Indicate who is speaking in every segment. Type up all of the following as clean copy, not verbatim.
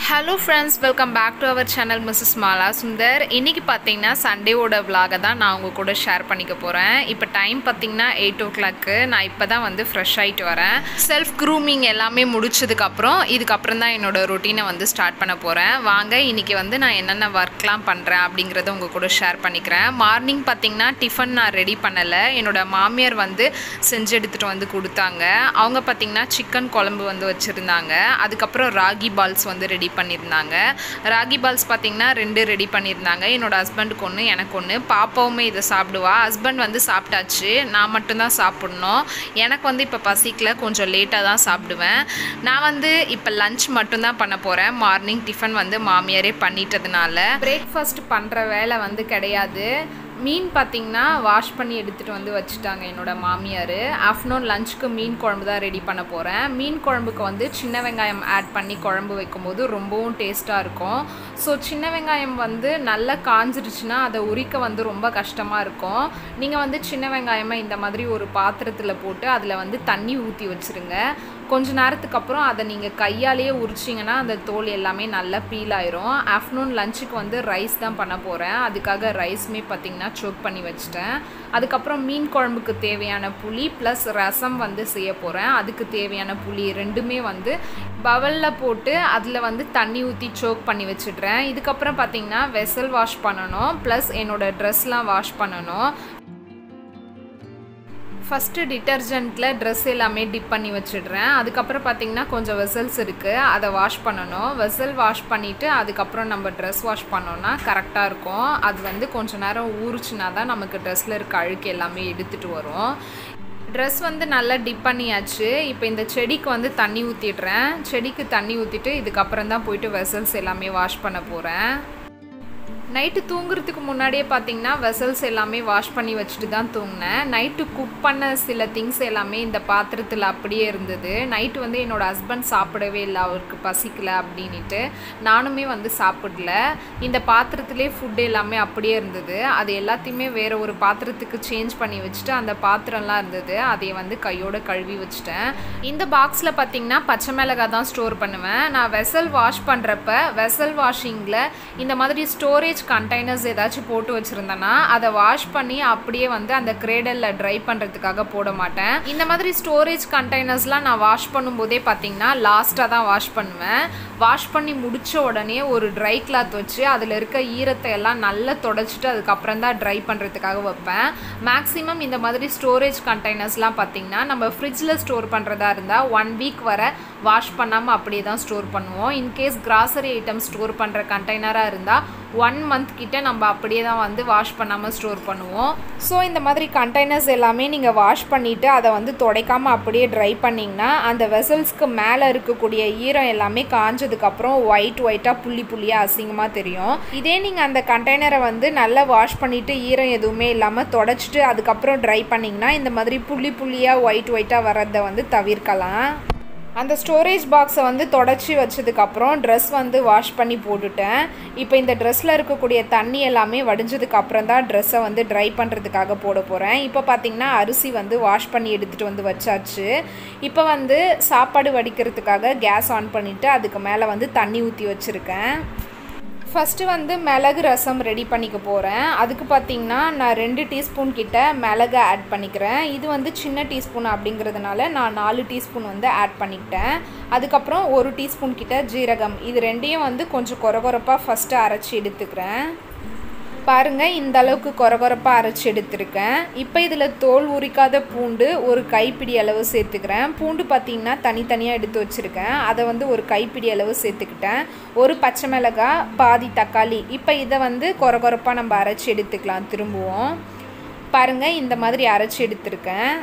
Speaker 1: Hello friends, welcome back to our channel MRS.MALASUNDAR. இன்னைக்கு பாத்தீங்கன்னா சண்டேவோட vlog தான் நான் உங்க கூட ஷேர் பண்ணிக்க போறேன். இப்போ டைம் பாத்தீங்கன்னா 8 o'clock. நான் இப்பதான் வந்து ஃப்ரெஷ் ஆயிட்டு வரேன். செல்ஃப் க்ரூமிங் எல்லாமே முடிச்சதுக்கு அப்புறம் தான் என்னோட ரொட்டீனை வந்து ஸ்டார்ட் பண்ண போறேன். வாங்க இன்னைக்கு வந்து நான் என்னென்ன வர்க்லாம் பண்றேன் அப்படிங்கறத உங்க கூட ஷேர் பண்ணிக்கிறேன். மார்னிங் பாத்தீங்கன்னா டிஃபன் நான் ரெடி பண்ணல. என்னோட மாமியார் வந்து செஞ்சு எடுத்துட்டு வந்து கொடுத்தாங்க. அவங்க பாத்தீங்கன்னா சிக்கன் குழம்பு வந்து வச்சிருந்தாங்க. அதுக்கு அப்புறம் ராகி பால்ஸ் வந்து ரெடி பண்ணிருந்தாங்க. ராகி பால்ஸ் பாத்தீங்கன்னா 2 ரெடி பண்ணிருந்தாங்க. என்னோட ஹஸ்பண்டுக்கு ஒன்னு எனக்கு ஒன்னு. பாப்பாவுமே இத சாப்பிடுவா. ஹஸ்பண்ட் வந்து சாப்பிட்டாச்சு. நான் மட்டும் தான் சாப்பிடணும். எனக்கு வந்து இப்ப பசிக்கல, கொஞ்சம் லேட்டா தான் சாப்பிடுவேன். நான் வந்து இப்ப லஞ்ச் மட்டும் தான் பண்ண போறேன். மார்னிங் டிஃபன் வந்து மாமியாரே பண்ணிட்டதுனால பிரேக்ஃபாஸ்ட் பண்ற வேலை வந்து கிடையாது. மீன் பாத்தீங்கன்னா வாஷ் பண்ணி எடுத்துட்டு வந்து வச்சுட்டாங்க என்னோட மாமியார். ஆஃப்டர்நூன் லஞ்சுக்கு மீன் குழம்பு தான் ரெடி பண்ண போகிறேன். மீன் குழம்புக்கு வந்து சின்ன வெங்காயம் ஆட் பண்ணி குழம்பு வைக்கும்போது ரொம்பவும் டேஸ்ட்டாக இருக்கும். ஸோ சின்ன வெங்காயம் வந்து நல்லா காஞ்சிருச்சுன்னா அதை உரிக்க வந்து ரொம்ப கஷ்டமாக இருக்கும். நீங்கள் வந்து சின்ன வெங்காயமாக இந்த மாதிரி ஒரு பாத்திரத்தில் போட்டு அதில் வந்து தண்ணி ஊற்றி வச்சுருங்க. கொஞ்ச நேரத்துக்கு அப்புறம் அதை நீங்கள் கையாலேயே உரிச்சிங்கன்னா அந்த தோல் எல்லாமே நல்லா பீல் ஆயிரும். ஆஃப்டர்நூன் லஞ்சுக்கு வந்து ரைஸ் தான் பண்ண போகிறேன். அதுக்காக ரைஸுமே பார்த்திங்கன்னா சோக் பண்ணி வச்சிட்டேன். அதுக்கப்புறம் மீன் குழம்புக்கு தேவையான புளி ப்ளஸ் ரசம் வந்து செய்ய போகிறேன். அதுக்கு தேவையான புளி ரெண்டுமே வந்து பவலில் போட்டு அதில் வந்து தண்ணி ஊற்றி சோக் பண்ணி வச்சிடுறேன். இதுக்கப்புறம் பார்த்திங்கன்னா வெசல் வாஷ் பண்ணணும், ப்ளஸ் என்னோடய ட்ரெஸ்லாம் வாஷ் பண்ணணும். ஃபஸ்ட்டு டிட்டர்ஜென்ட்டில் ட்ரெஸ் எல்லாமே டிப் பண்ணி வச்சிடுறேன். அதுக்கப்புறம் பார்த்திங்கன்னா கொஞ்சம் வெசல்ஸ் இருக்குது, அதை வாஷ் பண்ணணும். வெசல் வாஷ் பண்ணிவிட்டு அதுக்கப்புறம் நம்ம ட்ரெஸ் வாஷ் பண்ணோன்னா கரெக்டாக இருக்கும். அது வந்து கொஞ்சம் நேரம் ஊறுச்சுனா தான் நமக்கு ட்ரெஸ்ஸில் இருக்க அழுக்கு எல்லாமே எடுத்துகிட்டு வரும். ட்ரெஸ் வந்து நல்லா டிப் பண்ணியாச்சு. இப்போ இந்த செடிக்கு வந்து தண்ணி ஊற்றிடுறேன். செடிக்கு தண்ணி ஊற்றிட்டு இதுக்கப்புறம் தான் போயிட்டு வெசல்ஸ் எல்லாமே வாஷ் பண்ண போகிறேன். நைட்டு தூங்குறதுக்கு முன்னாடியே பார்த்தீங்கன்னா வெசல்ஸ் எல்லாமே வாஷ் பண்ணி வச்சுட்டு தான் தூங்கினேன். நைட்டு குக் பண்ண சில திங்ஸ் எல்லாமே இந்த பாத்திரத்தில் அப்படியே இருந்தது. நைட்டு வந்து என்னோடய ஹஸ்பண்ட் சாப்பிடவே இல்லை, அவருக்கு பசிக்கலை அப்படின்ட்டு. நானுமே வந்து சாப்பிடல. இந்த பாத்திரத்திலே ஃபுட் எல்லாமே அப்படியே இருந்தது. அது எல்லாத்தையுமே வேறு ஒரு பாத்திரத்துக்கு சேஞ்ச் பண்ணி வச்சுட்டு அந்த பாத்திரம்லாம் இருந்தது, அதை வந்து கையோடு கழுவி வச்சுட்டேன். இந்த பாக்ஸில் பார்த்தீங்கன்னா பச்சை மிளகாய் தான் ஸ்டோர் பண்ணுவேன். நான் வெசல் வாஷ் பண்ணுறப்ப வெசல் வாஷிங்கில் இந்த மாதிரி ஸ்டோரேஜ் கண்டெய்னர்ஸ் ஏதாச்சும் போட்டு வச்சுருந்தேன்னா அதை வாஷ் பண்ணி அப்படியே வந்து அந்த கிரேடலில் ட்ரை பண்ணுறதுக்காக போட மாட்டேன். இந்த மாதிரி ஸ்டோரேஜ் கண்டெய்னர்ஸ்லாம் நான் வாஷ் பண்ணும்போதே பார்த்தீங்கன்னா லாஸ்ட்டாக தான் வாஷ் பண்ணுவேன். வாஷ் பண்ணி முடித்த உடனே ஒரு ட்ரை கிளாத் வச்சு அதில் இருக்க ஈரத்தை எல்லாம் நல்லா தொடச்சிட்டு அதுக்கப்புறம் தான் ட்ரை பண்ணுறதுக்காக வைப்பேன். மேக்ஸிமம் இந்த மாதிரி ஸ்டோரேஜ் கண்டெய்னர்ஸ்லாம் பார்த்தீங்கன்னா நம்ம ஃப்ரிட்ஜில் ஸ்டோர் பண்ணுறதா இருந்தால் 1 வீக் வரை வாஷ் பண்ணாமல் அப்படியே தான் ஸ்டோர் பண்ணுவோம். இன்கேஸ் கிராசரி ஐட்டம் ஸ்டோர் பண்ணுற கண்டெய்னராக இருந்தால் 1 month கிட்ட நம்ம அப்படியே தான் வந்து வாஷ் பண்ணாமல் ஸ்டோர் பண்ணுவோம். ஸோ இந்த மாதிரி கண்டெய்னர்ஸ் எல்லாமே நீங்கள் வாஷ் பண்ணிவிட்டு அதை வந்து துடைக்காமல் அப்படியே ட்ரை பண்ணிங்கன்னா அந்த வெசல்ஸ்க்கு மேலே இருக்கக்கூடிய ஈரம் எல்லாமே காஞ்சதுக்கப்புறம் ஒயிட்டாக புள்ளியாக அசிங்கமாக தெரியும். இதே நீங்கள் அந்த கண்டெய்னரை வந்து நல்லா வாஷ் பண்ணிவிட்டு ஈரம் எதுவுமே இல்லாமல் தொடச்சிட்டு அதுக்கப்புறம் ட்ரை பண்ணிங்கன்னா இந்த மாதிரி புள்ளியாக ஒயிட்டாக வர்றதை வந்து தவிர்க்கலாம். அந்த ஸ்டோரேஜ் பாக்ஸை வந்து தொடச்சி வச்சதுக்கப்புறம் ட்ரெஸ் வந்து வாஷ் பண்ணி போட்டுட்டேன். இப்போ இந்த ட்ரெஸ்ஸில் இருக்கக்கூடிய தண்ணி எல்லாமே வடிஞ்சதுக்கப்புறம் தான் ட்ரெஸ்ஸை வந்து ட்ரை பண்ணுறதுக்காக போட போகிறேன். இப்போ பார்த்திங்கன்னா அரிசி வந்து வாஷ் பண்ணி எடுத்துகிட்டு வந்து வச்சாச்சு. இப்போ வந்து சாப்பாடு வடிக்கிறதுக்காக கேஸ் ஆன் பண்ணிவிட்டு அதுக்கு மேலே வந்து தண்ணி ஊற்றி வச்சுருக்கேன். ஃபஸ்ட்டு வந்து மிளகு ரசம் ரெடி பண்ணிக்க போகிறேன். அதுக்கு பார்த்திங்கன்னா நான் 2 டீஸ்பூன் கிட்ட மிளகு ஆட் பண்ணிக்கிறேன். இது வந்து சின்ன டீஸ்பூன் அப்படிங்கிறதுனால நான் 4 டீஸ்பூன் வந்து ஆட் பண்ணிக்கிட்டேன். அதுக்கப்புறம் 1 டீஸ்பூன் கிட்ட ஜீரகம், இது ரெண்டையும் வந்து கொஞ்சம் கொரகொரப்பாக ஃபஸ்ட்டு அரைச்சி எடுத்துக்கிறேன். பாருங்கள், இந்த அளவுக்கு கொரகொரப்பாக அரைச்சி எடுத்துருக்கேன். இப்போ இதில் தோல் உரிக்காத பூண்டு ஒரு கைப்பிடி அளவு சேர்த்துக்கிறேன். பூண்டு பார்த்திங்கன்னா தனித்தனியாக எடுத்து வச்சுருக்கேன், அதை வந்து ஒரு கைப்பிடி அளவு சேர்த்துக்கிட்டேன். ஒரு பச்சை மிளகாய், பாதி தக்காளி. இப்போ இதை வந்து கொரகொரப்பாக நம்ம அரைச்சி எடுத்துக்கலாம். திரும்பவும் பாருங்கள், இந்த மாதிரி அரைச்சி எடுத்துருக்கேன்.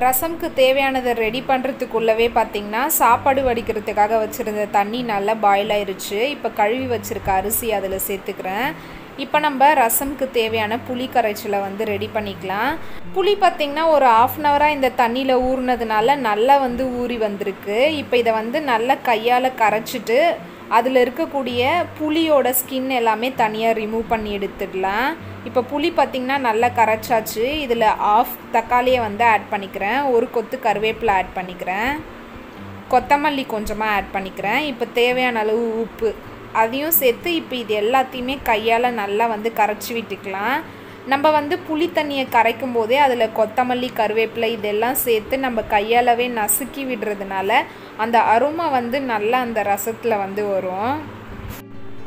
Speaker 1: ரசம்க்கு தேவையானதை ரெடி பண்ணுறதுக்குள்ளவே பார்த்திங்கன்னா சாப்பாடு வடிக்கிறதுக்காக வச்சுருந்த தண்ணி நல்லா பாயில் ஆயிடுச்சு. இப்போ கழுவி வச்சுருக்க அரிசி அதில் சேர்த்துக்கிறேன். இப்போ நம்ம ரசம்க்கு தேவையான புளி கரைச்சலை வந்து ரெடி பண்ணிக்கலாம். புளி பார்த்திங்கன்னா ஒரு 1/2 hour இந்த தண்ணியில் ஊறினதுனால நல்லா வந்து ஊறி வந்திருக்கு. இப்போ இதை வந்து நல்லா கையால் கரைச்சிட்டு அதில் இருக்கக்கூடிய புளியோட ஸ்கின் எல்லாமே தனியாக ரிமூவ் பண்ணி எடுத்துடலாம். இப்போ புளி பார்த்திங்கன்னா நல்லா கரைச்சாச்சு. இதில் 1/2 தக்காளியை வந்து ஆட் பண்ணிக்கிறேன். ஒரு கொத்து கருவேப்பிலை ஆட் பண்ணிக்கிறேன். கொத்தமல்லி கொஞ்சமாக ஆட் பண்ணிக்கிறேன். இப்போ தேவையான அளவு உப்பு அதையும் சேர்த்து இப்போ இது எல்லாத்தையுமே கையால் நல்லா வந்து கரைச்சி விட்டுக்கலாம். நம்ம வந்து புளி தண்ணியை கரைக்கும் போதே அதில் கொத்தமல்லி கருவேப்பிலை இதெல்லாம் சேர்த்து நம்ம கையாலவே நசுக்கி விடுறதுனால அந்த அருமை வந்து நல்லா அந்த ரசத்தில் வந்து வரும்.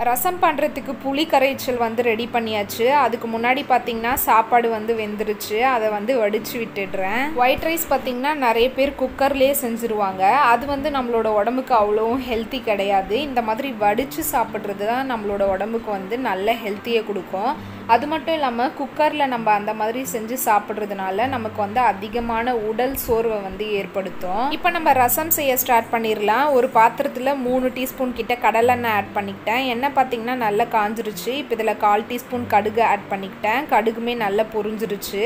Speaker 1: ரசம் பண்ணுறதுக்கு புளி கரைச்சல் வந்து ரெடி பண்ணியாச்சு. அதுக்கு முன்னாடி பார்த்திங்கன்னா சாப்பாடு வந்து வெந்துருச்சு. அதை வந்து வடித்து விட்டுடுறேன். ஒயிட் ரைஸ் பார்த்திங்கன்னா நிறைய பேர் குக்கர்லேயே செஞ்சுருவாங்க. அது வந்து நம்மளோட உடம்புக்கு அவ்வளோவும் ஹெல்த்தி கிடையாது. இந்த மாதிரி வடித்து சாப்பிட்றது தான் நம்மளோட உடம்புக்கு வந்து நல்ல ஹெல்த்தியை கொடுக்கும். அது மட்டும் இல்லாமல் குக்கரில் நம்ம அந்த மாதிரி செஞ்சு சாப்பிட்றதுனால நமக்கு வந்து அதிகமான உடல் சோர்வை வந்து ஏற்படுத்தும். இப்போ நம்ம ரசம் செய்ய ஸ்டார்ட் பண்ணிடலாம். ஒரு பாத்திரத்தில் 3 டீஸ்பூன் கிட்ட கடலெண்ணெய் ஆட் பண்ணிக்கிட்டேன். எண்ணெய் பார்த்திங்கன்னா நல்லா காஞ்சிருச்சு. இப்போ இதில் 1/4 டீஸ்பூன் கடுகு ஆட் பண்ணிக்கிட்டேன். கடுகுமே நல்லா பொரிஞ்சிருச்சு.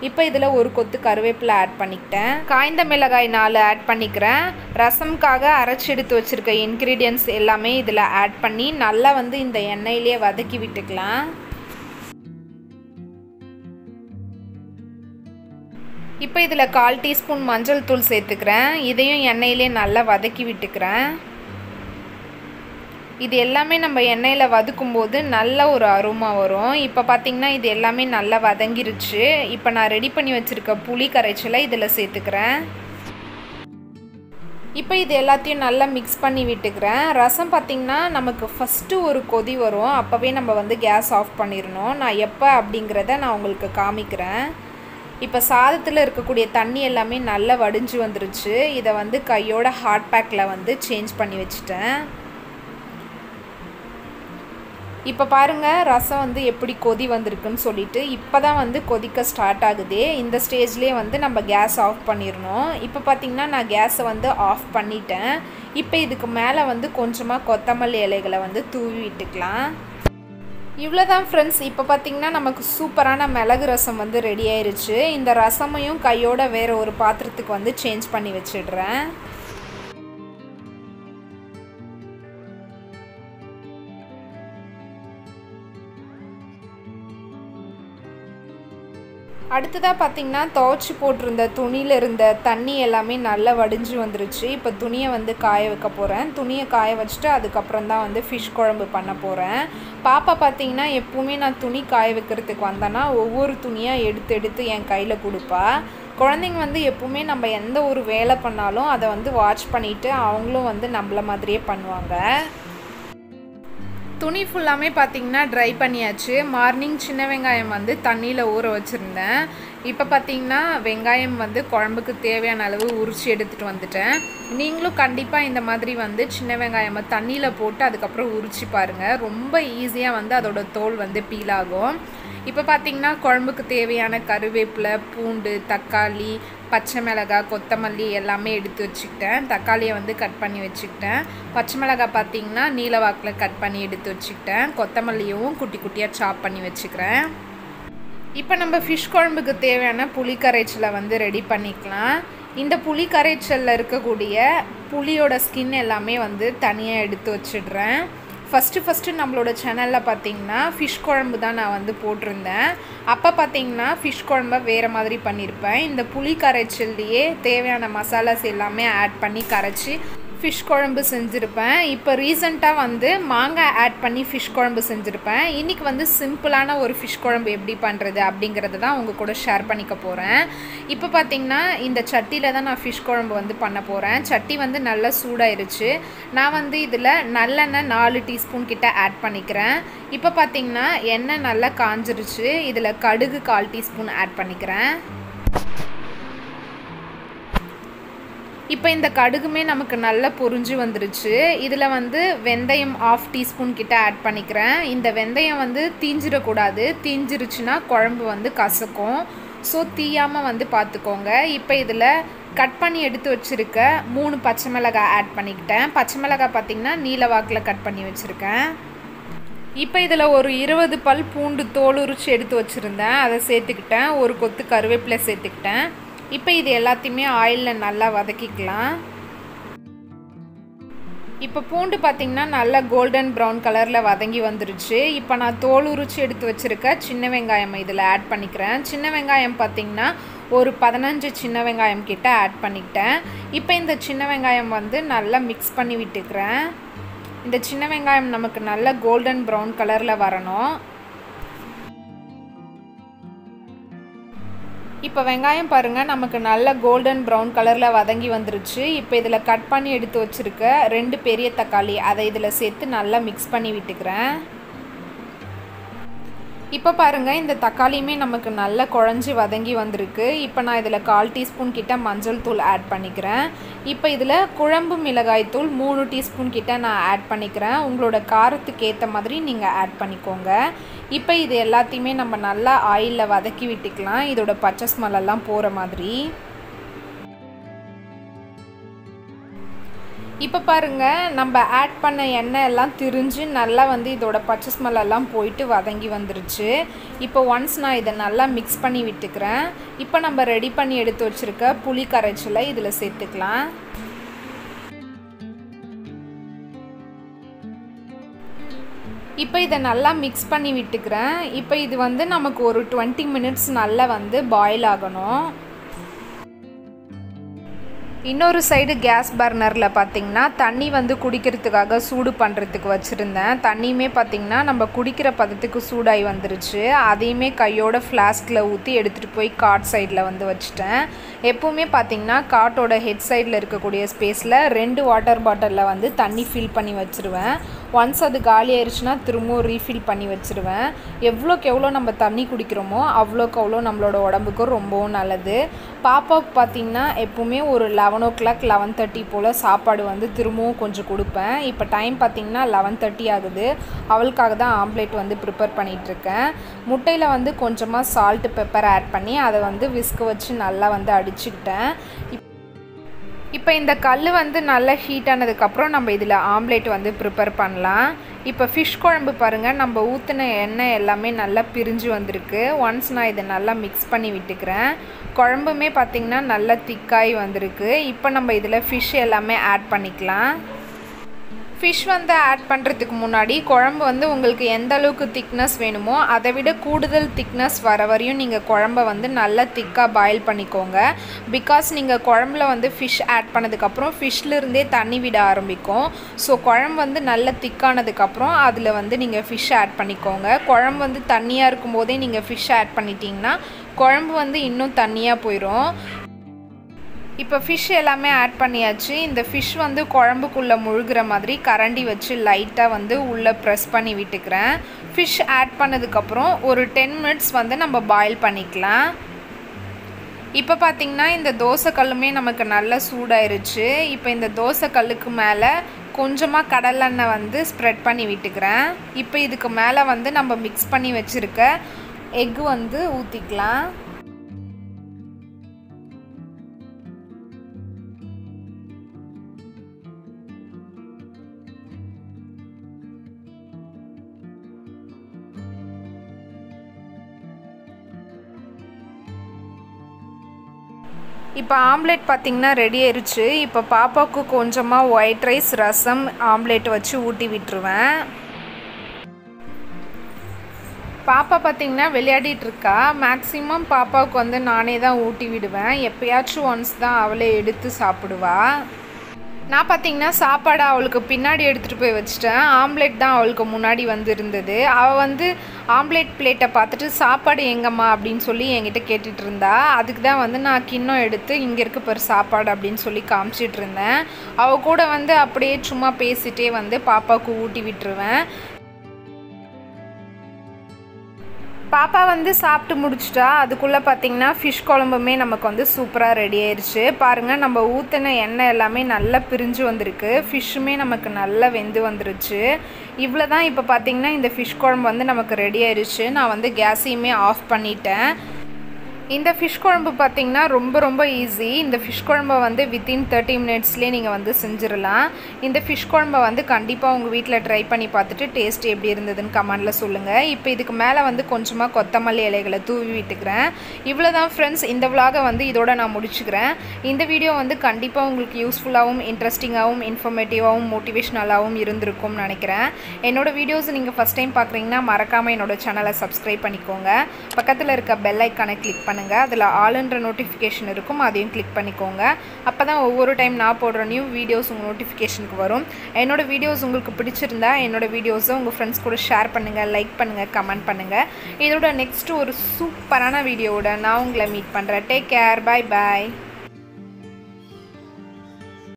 Speaker 1: இப்போ இதில் ஒரு கொத்து கருவேப்பிலை ஆட் பண்ணிக்கிட்டேன். காய்ந்த மிளகாய் 4 ஆட் பண்ணிக்கிறேன். ரசம்காக அரைச்சி எடுத்து வச்சுருக்க இன்க்ரீடியன்ட்ஸ் எல்லாமே இதில் ஆட் பண்ணி நல்லா வந்து இந்த எண்ணெயிலே வதக்கி விட்டுக்கலாம். இப்போ இதில் 1/4 டீஸ்பூன் மஞ்சள் தூள் சேர்த்துக்கிறேன். இதையும் எண்ணெயிலே நல்லா வதக்கி விட்டுக்கிறேன். இது எல்லாமே நம்ம எண்ணெயில் வதக்கும்போது நல்ல ஒரு அருமை வரும். இப்போ பார்த்திங்கன்னா இது எல்லாமே நல்லா வதங்கிருச்சு. இப்போ நான் ரெடி பண்ணி வச்சுருக்க புளி கரைச்சலை இதில் சேர்த்துக்கிறேன். இப்போ இது எல்லாத்தையும் நல்லா மிக்ஸ் பண்ணி விட்டுக்கிறேன். ரசம் பார்த்திங்கன்னா நமக்கு ஃபஸ்ட்டு ஒரு கொதி வரும். அப்போவே நம்ம வந்து கேஸ் ஆஃப் பண்ணிடணும். நான் எப்போ அப்படிங்கிறத நான் உங்களுக்கு காமிக்கிறேன். இப்போ சாதத்தில் இருக்கக்கூடிய தண்ணி எல்லாமே நல்லா வடிஞ்சு வந்துருச்சு. இதை வந்து கையோட ஹாட் பேக்கில் வந்து சேஞ்ச் பண்ணி வச்சுட்டேன். இப்போ பாருங்கள் ரசம் வந்து எப்படி கொதி வந்திருக்குன்னு சொல்லிட்டு இப்போ தான் வந்து கொதிக்க ஸ்டார்ட் ஆகுது. இந்த ஸ்டேஜ்லேயே வந்து நம்ம கேஸ் ஆஃப் பண்ணிடணும். இப்போ பார்த்திங்கன்னா நான் கேஸை வந்து ஆஃப் பண்ணிட்டேன். இப்போ இதுக்கு மேலே வந்து கொஞ்சமாக கொத்தமல்லி இலைகளை வந்து தூவி விட்டுக்கலாம். இவ்வளோதான் ஃப்ரெண்ட்ஸ். இப்போ பார்த்திங்கன்னா நமக்கு சூப்பரான மிளகு ரசம் வந்து ரெடி ஆயிடுச்சு. இந்த ரசமையும் கையோட வேறு ஒரு பாத்திரத்துக்கு வந்து சேஞ்ச் பண்ணி வச்சிடுறேன். அடுத்ததாக பார்த்திங்கன்னா துவைச்சி போட்டிருந்த துணியில் இருந்த தண்ணி எல்லாமே நல்லா வடிஞ்சு வந்துருச்சு. இப்போ துணியை வந்து காய வைக்க போகிறேன். துணியை காய வச்சுட்டு அதுக்கப்புறம் தான் வந்து ஃபிஷ் குழம்பு பண்ண போகிறேன். பாப்பா பார்த்திங்கன்னா எப்போவுமே நான் துணி காய வைக்கிறதுக்கு வந்தேன்னா ஒவ்வொரு துணியாக எடுத்து என் கையில் கொடுப்பா. குழந்தைங்க வந்து எப்போவுமே நம்ம எந்த ஒரு வேலை பண்ணாலும் அதை வந்து வாட்ச் பண்ணிவிட்டு அவங்களும் வந்து நம்மள மாதிரியே பண்ணுவாங்க. துணி ஃபுல்லாமே பார்த்திங்கன்னா ட்ரை பண்ணியாச்சு. மார்னிங் சின்ன வெங்காயம் வந்து தண்ணியில் ஊற வச்சுருந்தேன். இப்போ பார்த்திங்கன்னா வெங்காயம் வந்து குழம்புக்கு தேவையான அளவு உரித்து எடுத்துகிட்டு வந்துட்டேன். நீங்களும் கண்டிப்பாக இந்த மாதிரி வந்து சின்ன வெங்காயம் தண்ணியில் போட்டு அதுக்கப்புறம் உரித்து பாருங்கள். ரொம்ப ஈஸியாக வந்து அதோட தோல் வந்து பீல் ஆகும். இப்போ பார்த்திங்கன்னா குழம்புக்கு தேவையான கருவேப்பிலை, பூண்டு, தக்காளி, பச்சை மிளகாய், கொத்தமல்லி எல்லாமே எடுத்து வச்சுக்கிட்டேன். தக்காளியை வந்து கட் பண்ணி வச்சுக்கிட்டேன். பச்சை மிளகாய் பார்த்திங்கன்னா நீல வாக்கில் கட் பண்ணி எடுத்து வச்சுக்கிட்டேன். கொத்தமல்லியும் குட்டி குட்டியாக சாப் பண்ணி வச்சுக்கிறேன். இப்போ நம்ம ஃபிஷ் குழம்புக்கு தேவையான புளி கரைச்சலை வந்து ரெடி பண்ணிக்கலாம். இந்த புளி கரைச்சலில் இருக்கக்கூடிய புளியோட ஸ்கின் எல்லாமே வந்து தனியாக எடுத்து வச்சிடுறேன். ஃபஸ்ட்டு நம்மளோட சேனலில் பார்த்திங்கன்னா ஃபிஷ் குழம்பு தான் நான் வந்து போட்டிருந்தேன். அப்போ பார்த்திங்கன்னா ஃபிஷ் குழம்பை வேறு மாதிரி பண்ணியிருப்பேன். இந்த புளி கரைச்சல்லையே தேவையான மசாலாஸ் எல்லாமே ஆட் பண்ணி கரைச்சி ஃபிஷ் குழம்பு செஞ்சுருப்பேன். இப்போ ரீசெண்டாக வந்து மாங்காய் ஆட் பண்ணி ஃபிஷ் குழம்பு செஞ்சுருப்பேன். இன்றைக்கி வந்து சிம்பிளான ஒரு ஃபிஷ் குழம்பு எப்படி பண்ணுறது அப்படிங்கிறது தான் உங்கள் கூட ஷேர் பண்ணிக்க போகிறேன். இப்போ பார்த்திங்கன்னா இந்த சட்டியில் தான் நான் ஃபிஷ் குழம்பு வந்து பண்ண போகிறேன். சட்டி வந்து நல்லா சூடாயிருச்சு. நான் வந்து இதில் நல்லெண்ணெய் 4 டீஸ்பூன் கிட்ட ஆட் பண்ணிக்கிறேன். இப்போ பார்த்திங்கன்னா எண்ணெய் நல்லா காஞ்சிருச்சு. இதில் கடுகு 1/4 டீஸ்பூன் ஆட் பண்ணிக்கிறேன். இப்போ இந்த கடுகுமே நமக்கு நல்லா பொரிஞ்சு வந்துருச்சு. இதில் வந்து வெந்தயம் 1/2 டீஸ்பூன் கிட்ட ஆட் பண்ணிக்கிறேன். இந்த வெந்தயம் வந்து தீஞ்சிடக்கூடாது. தீஞ்சிருச்சுன்னா குழம்பு வந்து கசக்கும். ஸோ தீயாமல் வந்து பார்த்துக்கோங்க. இப்போ இதில் கட் பண்ணி எடுத்து வச்சுருக்க 3 பச்சை மிளகாய் ஆட் பண்ணிக்கிட்டேன். பச்சை மிளகாய் பார்த்திங்கன்னா நீல வாக்கில் கட் பண்ணி வச்சுருக்கேன். இப்போ இதில் ஒரு 20 பல் பூண்டு தோல் உரித்து எடுத்து வச்சுருந்தேன். அதை சேர்த்துக்கிட்டேன். ஒரு கொத்து கருவேப்பிலை சேர்த்துக்கிட்டேன். இப்போ இது எல்லாத்தையுமே ஆயிலில் நல்லா வதக்கிக்கலாம். இப்போ பூண்டு பார்த்திங்கன்னா நல்லா கோல்டன் ப்ரௌன் கலரில் வதங்கி வந்துருச்சு. இப்போ நான் தோல் உரித்து எடுத்து வச்சுருக்க சின்ன வெங்காயம் இதில் ஆட் பண்ணிக்கிறேன். சின்ன வெங்காயம் பார்த்திங்கன்னா ஒரு 15 சின்ன வெங்காயம் கிட்ட ஆட் பண்ணிக்கிட்டேன். இப்போ இந்த சின்ன வெங்காயம் வந்து நல்லா மிக்ஸ் பண்ணி விட்டுக்கிறேன். இந்த சின்ன வெங்காயம் நமக்கு நல்ல கோல்டன் ப்ரௌன் கலரில் வரணும். இப்போ வெங்காயம் பாருங்கள் நமக்கு நல்ல கோல்டன் ப்ரௌன் கலரில் வதங்கி வந்துருச்சு. இப்போ இதில் கட் பண்ணி எடுத்து வச்சுருக்க 2 பெரிய தக்காளி அதை இதில் சேர்த்து நல்லா மிக்ஸ் பண்ணி விட்டுக்கிறேன். இப்போ பாருங்கள் இந்த தக்காளியுமே நமக்கு நல்லா குழஞ்சி வதங்கி வந்திருக்கு. இப்போ நான் இதில் 1/4 டீஸ்பூன் கிட்ட மஞ்சள் தூள் ஆட் பண்ணிக்கிறேன். இப்போ இதில் குழம்பு மிளகாய் தூள் 3 டீஸ்பூன் கிட்ட நான் ஆட் பண்ணிக்கிறேன். உங்களோட காரத்துக்கு ஏற்ற மாதிரி நீங்கள் ஆட் பண்ணிக்கோங்க. இப்போ இது எல்லாத்தையுமே நம்ம நல்லா ஆயிலில் வதக்கி விட்டுக்கலாம், இதோட பச்சை ஸ்மெல்லாம் போகிற மாதிரி. இப்போ பாருங்கள் நம்ம ஆட் பண்ண எண்ணெய் எல்லாம் திரிஞ்சு நல்லா வந்து இதோட பச்சை ஸ்மெல்லாம் போயிட்டு வதங்கி வந்துருச்சு. இப்போ ஒன்ஸ் நான் இதை நல்லா மிக்ஸ் பண்ணி விட்டுக்கிறேன். இப்போ நம்ம ரெடி பண்ணி எடுத்து வச்சுருக்க புளி கரைச்சலை இதில் சேர்த்துக்கலாம். இப்போ இதை நல்லா மிக்ஸ் பண்ணி விட்டுக்கிறேன். இப்போ இது வந்து நமக்கு ஒரு 20 மினிட்ஸ் நல்லா வந்து பாயில் ஆகணும். இன்னொரு சைடு கேஸ் பர்னரில் பார்த்திங்கன்னா தண்ணி வந்து குடிக்கிறதுக்காக சூடு பண்ணுறதுக்கு வச்சுருந்தேன். தண்ணியுமே பார்த்திங்கன்னா நம்ம குடிக்கிற பதத்துக்கு சூடாகி வந்துருச்சு. அதையுமே கையோட ஃப்ளாஸ்கில் ஊற்றி எடுத்துகிட்டு போய் காட் சைடில் வந்து வச்சுட்டேன். எப்போவுமே பார்த்திங்கன்னா காட்டோட ஹெட் சைடில் இருக்கக்கூடிய ஸ்பேஸில் 2 வாட்டர் பாட்டிலில் வந்து தண்ணி ஃபில் பண்ணி வச்சுருவேன். ஒன்ஸ் அது காலி ஆயிடுச்சுன்னா திரும்பவும் ரீஃபில் பண்ணி வச்சுருவேன். எவ்வளோக்கு எவ்வளோ நம்ம தண்ணி குடிக்கிறோமோ அவ்வளோக்கு அவ்வளோ நம்மளோட உடம்புக்கும் ரொம்பவும் நல்லது. பாப்பாவுக்கு பார்த்திங்கன்னா எப்போவுமே ஒரு 11 o'clock 11:30 போல் சாப்பாடு வந்து திரும்பவும் கொஞ்சம் கொடுப்பேன். இப்போ டைம் பார்த்திங்கன்னா 11:30 ஆகுது. அவளுக்காக தான் ஆம்லேட் வந்து ப்ரிப்பேர் பண்ணிகிட்ருக்கேன். முட்டையில் வந்து கொஞ்சமாக சால்ட்டு பெப்பர் ஆட் பண்ணி அதை வந்து விஸ்க் வச்சு நல்லா வந்து அடிச்சுக்கிட்டேன். இப்போ இந்த கல் வந்து நல்லா ஹீட் ஆனதுக்கப்புறம் நம்ம இதில் ஆம்லேட் வந்து ப்ரிப்பேர் பண்ணலாம். இப்போ ஃபிஷ் குழம்பு பாருங்கள் நம்ம ஊற்றின எண்ணெய் எல்லாமே நல்லா பிரிஞ்சு வந்திருக்கு. ஒன்ஸ் நான் இதை நல்லா மிக்ஸ் பண்ணி விட்டுக்கிறேன். குழம்புமே பார்த்திங்கன்னா நல்லா திக்காகி வந்திருக்கு. இப்போ நம்ம இதில் ஃபிஷ் எல்லாமே ஆட் பண்ணிக்கலாம். ஃபிஷ் வந்து ஆட் பண்ணுறதுக்கு முன்னாடி குழம்பு வந்து உங்களுக்கு எந்த அளவுக்கு திக்னஸ் வேணுமோ அதை விட கூடுதல் திக்னஸ் வர வரையும் நீங்கள் குழம்ப வந்து நல்லா திக்காக பாயில் பண்ணிக்கோங்க. பிகாஸ் நீங்கள் குழம்புல வந்து ஃபிஷ் ஆட் பண்ணதுக்கப்புறம் ஃபிஷ்லேருந்தே தண்ணி விட ஆரம்பிக்கும். ஸோ குழம்பு வந்து நல்லா திக்கானதுக்கப்புறம் அதில் வந்து நீங்கள் ஃபிஷ் ஆட் பண்ணிக்கோங்க. குழம்பு வந்து தண்ணியாக இருக்கும் போதே நீங்கள் ஃபிஷ் ஆட் பண்ணிட்டீங்கன்னா குழம்பு வந்து இன்னும் தண்ணியாக போயிடும். இப்போ ஃபிஷ் எல்லாமே ஆட் பண்ணியாச்சு. இந்த ஃபிஷ் வந்து குழம்புக்குள்ளே முழுகிற மாதிரி கரண்டி வச்சு லைட்டாக வந்து உள்ளே ப்ரெஸ் பண்ணி விட்டுக்கிறேன். ஃபிஷ் ஆட் பண்ணதுக்கப்புறம் ஒரு 10 மினிட்ஸ் வந்து நம்ம பாயில் பண்ணிக்கலாம். இப்போ பார்த்திங்கன்னா இந்த தோசைக்கல்லுமே நமக்கு நல்லா சூடாயிருச்சு. இப்போ இந்த தோசைக்கல்லுக்கு மேலே கொஞ்சமாக கடலெண்ணெய் வந்து ஸ்ப்ரெட் பண்ணி விட்டுக்கிறேன். இப்போ இதுக்கு மேலே வந்து நம்ம மிக்ஸ் பண்ணி வச்சுருக்க எக்கு வந்து ஊற்றிக்கலாம். இப்போ ஆம்லேட் பார்த்திங்கன்னா ரெடி ஆயிடுச்சு. இப்போ பாப்பாவுக்கு கொஞ்சமாக ஒயிட் ரைஸ் ரசம் ஆம்லேட் வச்சு ஊட்டி விட்டுருவேன். பாப்பா பார்த்திங்கன்னா விளையாடிட்டுருக்கா. மேக்ஸிமம் பாப்பாவுக்கு வந்து நானே தான் ஊட்டி விடுவேன். எப்போயாச்சும் ஒன்ஸ் தான் அவளே எடுத்து சாப்பிடுவா. நான் பார்த்திங்கன்னா சாப்பாடு அவளுக்கு பின்னாடி எடுத்துகிட்டு போய் வச்சுட்டேன். ஆம்லேட் தான் அவளுக்கு முன்னாடி வந்து இருந்தது. அவள் வந்து ஆம்லேட் பிளேட்டை பார்த்துட்டு சாப்பாடு எங்கம்மா அப்படின்னு சொல்லி என்கிட்ட கேட்டுட்டு இருந்தா. அதுக்கு தான் வந்து நான் கிண்ணம் எடுத்து இங்கே இருக்க பாரு சாப்பாடு அப்படின்னு சொல்லி காமிச்சிட்டு இருந்தேன். அவள் கூட வந்து அப்படியே சும்மா பேசிகிட்டே வந்து பாப்பாவுக்கு ஊட்டி விட்டுருவேன். பாப்பா வந்து சாப்பிட்டு முடிச்சிட்டா. அதுக்குள்ளே பார்த்திங்கன்னா ஃபிஷ் குழம்புமே நமக்கு வந்து சூப்பராக ரெடி ஆயிடுச்சு. பாருங்கள் நம்ம ஊற்றின எண்ணெய் எல்லாமே நல்லா பிரிஞ்சு வந்திருக்கு. ஃபிஷ்ஷுமே நமக்கு நல்லா வெந்து வந்துருச்சு. இவ்வளோ தான். இப்போ பார்த்திங்கன்னா இந்த ஃபிஷ் குழம்பு வந்து நமக்கு ரெடி ஆயிடுச்சு. நான் வந்து கேஸையுமே ஆஃப் பண்ணிட்டேன். இந்த ஃபிஷ் குழம்பு பார்த்திங்கன்னா ரொம்ப ஈஸி. இந்த ஃபிஷ் குழம்பை வந்து வித்தின் 30 மினிட்ஸ்லேயே நீங்கள் வந்து செஞ்சிடலாம். இந்த ஃபிஷ் குழம்பை வந்து கண்டிப்பாக உங்கள் வீட்டில் ட்ரை பண்ணி பார்த்துட்டு டேஸ்ட் எப்படி இருந்ததுன்னு கமெண்டில் சொல்லுங்கள். இப்போ இதுக்கு மேலே வந்து கொஞ்சமாக கொத்தமல்லி இலைகளை தூவி விட்டுக்கிறேன். இவ்வளோ தான் ஃப்ரெண்ட்ஸ், இந்த விலாகை வந்து இதோட நான் முடிச்சுக்கிறேன். இந்த வீடியோ வந்து கண்டிப்பாக உங்களுக்கு யூஸ்ஃபுல்லாகவும் இன்ட்ரெஸ்டிங்காகவும் இன்ஃபர்மேட்டிவாகவும் மோட்டிவேஷ்னலாகவும் இருந்திருக்கும்னு நினைக்கிறேன். என்னோட வீடியோஸ் நீங்கள் ஃபஸ்ட் டைம் பார்க்குறீங்கன்னா மறக்காமல் என்னோட சேனலை சப்ஸ்கிரைப் பண்ணிக்கோங்க. பக்கத்தில் இருக்க பெல் ஐக்கானை கிளிக் பண்ணுங்கள். அதில் ஆல்ன்ற நோட்டிஃபிகேஷன் இருக்கும், அதையும் கிளிக் பண்ணிக்கோங்க. அப்போ தான் ஒவ்வொரு டைம் நான் போடுற நியூ வீடியோஸ் உங்கள் நோட்டிஃபிகேஷனுக்கு வரும். என்னோடய வீடியோஸ் உங்களுக்கு பிடிச்சிருந்தா என்னோடய வீடியோஸை உங்கள் ஃப்ரெண்ட்ஸ் கூட ஷேர் பண்ணுங்கள், லைக் பண்ணுங்கள், கமெண்ட் பண்ணுங்கள். இதோட நெக்ஸ்ட்டு ஒரு சூப்பரான வீடியோவோட நான் உங்களை மீட் பண்ணுறேன். Take care, bye bye.